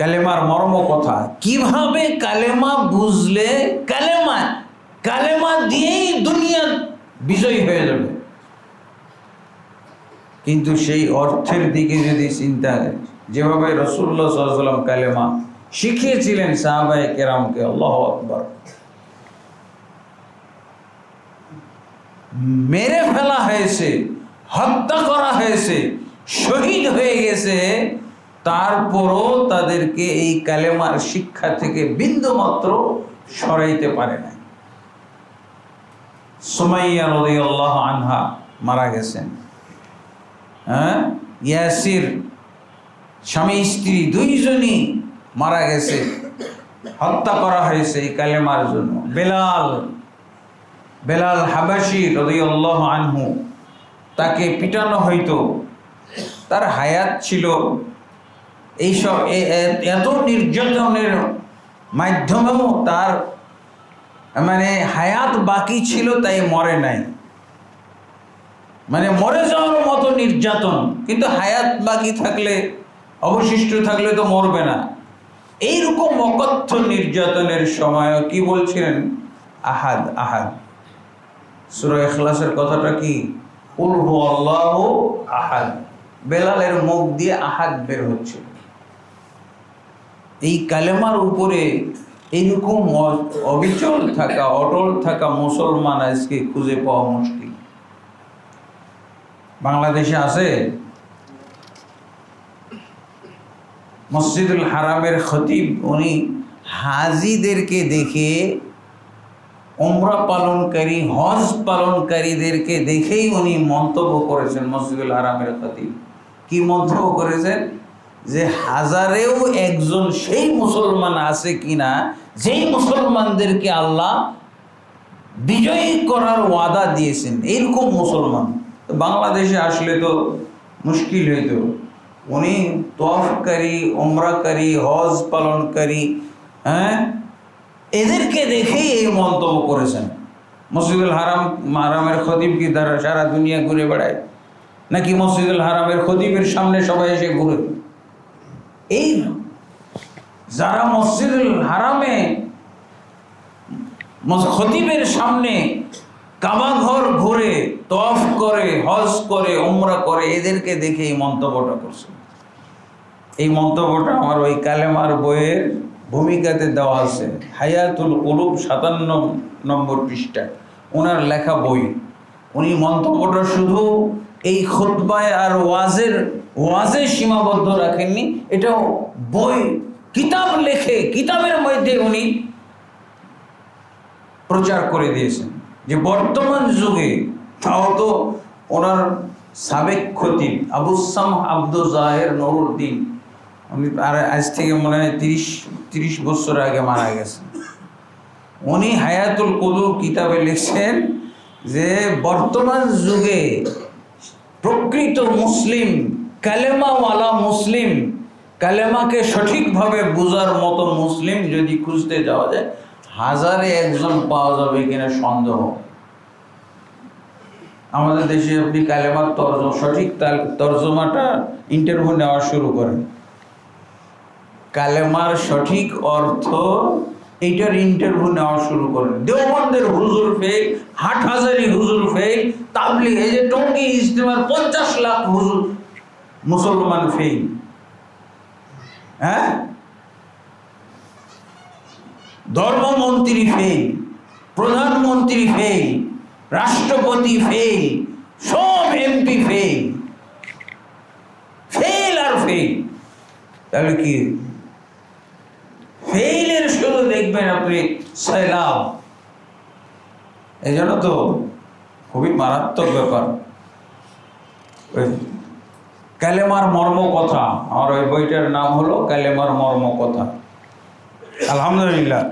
কালেমার মর্ম কথা, কিভাবে কালেমা বুঝলে কালেমা দিয়েই দুনিয়া বিজয়ী হয়ে যাবে। কিন্তু সেই অর্থের দিকে যদি চিন্তা, যেভাবে রাসূলুল্লাহ সাল্লাল্লাহু আলাইহি ওয়াসাল্লাম কালেমা শিখিয়েছিলেন সাহাবায়ে কেরামকে, আল্লাহু আকবার, মেরে ফেলা হয়েছে, হত্যা করা হয়েছে, শহীদ হয়ে গেছে, তারপরও তাদেরকে এই কালেমার শিক্ষা থেকে বিন্দুমাত্র সরাইতে পারে না। সুমাইয়া রাদিয়াল্লাহু আনহা মারা গেছেন, ইয়াসির স্বামী স্ত্রী দুইজনই মারা গেছে, হত্যা করা হয়েছে এই কালেমার জন্য। বেলাল হাবাসি রাদিয়াল্লাহু আনহু, তাকে পিটানো হইতো, তার হায়াত ছিল। এইসব এত নির্যাতনের মাধ্যমেও তার হায়াত বাকি ছিল, তাই মরে নাই। মরে যাওয়ার মতো নির্যাতন, কিন্তু হায়াত বাকি থাকলে, অবশিষ্ট থাকলে তো মরবে না। এইরকম অকথ্য নির্যাতনের সময় কি বলছিলেন? আহাদ আহাদ। সূরা ইখলাসের কথাটা কি? কুল হুয়াল্লাহু আহাদ। বেলালের মুখ দিয়ে আহাদ বের হচ্ছে। এই কালেমার উপরে এইরকম অবিচল থাকা, অটল থাকা মুসলমান আজকে খুঁজে পাওয়া মুশকিল। বাংলাদেশে আছে? মসজিদুল হারামের খতিব, উনি হাজিদেরকে দেখে, উমরা পালনকারী, হজ পালনকারীদেরকে দেখেই উনি মন্তব্য করেছেন। মসজিদুল হারামের খতিব কি মন্তব্য করেছেন? যে হাজারেও একজন সেই মুসলমান আছে কিনা যেই মুসলমানদেরকে আল্লাহ বিজয়ী করার ওয়াদা দিয়েছেন, এইরকম মুসলমান। তো বাংলাদেশে আসলে তো মুশকিল হইতো। উনি তওয়াফকারী, উমরাকারী, হজ পালনকারী, এদেরকে দেখেই এই মন্তব্য করেছেন। মসজিদুল হারামের খতিব কি তারা সারা দুনিয়া ঘুরে বেড়ায়, নাকি মসজিদুল হারামের খতিবের সামনে সবাই এসে ঘুরে? এই যারা মসজিদুল হারামে খতিবের সামনে কাবা ঘর ঘুরে, তওয়াফ করে, হজ করে, উমরা করে, এদেরকে দেখে এই মন্তব্যটা করছে। এই মন্তব্যটা আমার ওই কালেমার বইয়ের ভূমিকাতে দেওয়া আছে, হায়াতুল কুলুব 57 নম্বর পৃষ্ঠা, ওনার লেখা বই। উনি মন্তব্যটা শুধু এই খুতবায় আর ওয়াজে সীমাবদ্ধ রাখেননি, এটাও বই, কিতাব লেখে, কিতাবের মধ্যে উনি প্রচার করে দিয়েছেন যে বর্তমান যুগে, তাও তো ওনার সাবেক খতিব আবু সামহ আব্দুল জাহের নুরউদ্দিন, উনি আর আজ থেকে মনে হয় 30 বছর আগে মারা গেছেন। উনি হায়াতুল কুলুব কিতাবে লিখছেন যে বর্তমান যুগে প্রকৃত মুসলিম, কালেমাওয়ালা মুসলিম, কালেমাকে সঠিকভাবে বোঝার মতো মুসলিম যদি খুঁজতে যাওয়া যায়, হাজারে একজন পাওয়া যাবে কিনা সন্দেহ। আমাদের দেশে আপনি কালেমার সঠিক তর্জমাটা ইন্টারভিউ নেওয়া শুরু করেন, কালেমার সঠিক অর্থ এইটার ইন্টারভিউ নেওয়া শুরু করেন। দেওবন্দের হুজুর ফেল, হাটহাজারী হুজুর ফেল, তাবলিগ, এই যে টঙ্গী ইজতেমার 50 লাখ হুজুর মুসলমান ফেল। ধর্মমন্ত্রী ফেল, প্রধানমন্ত্রী ফেল, রাষ্ট্রপতি ফেল, সব এমপি ফেল, ফেল আর ফেল। তাহলে কি ফেইলের শুধু দেখবেন আপনি সয়লাব। এই জন্য তো খুবই মারাত্মক ব্যাপার। কালেমার মর্ম কথা, আমার ওই বইটার নাম হলো কালেমার মর্ম কথা। আলহামদুলিল্লাহ।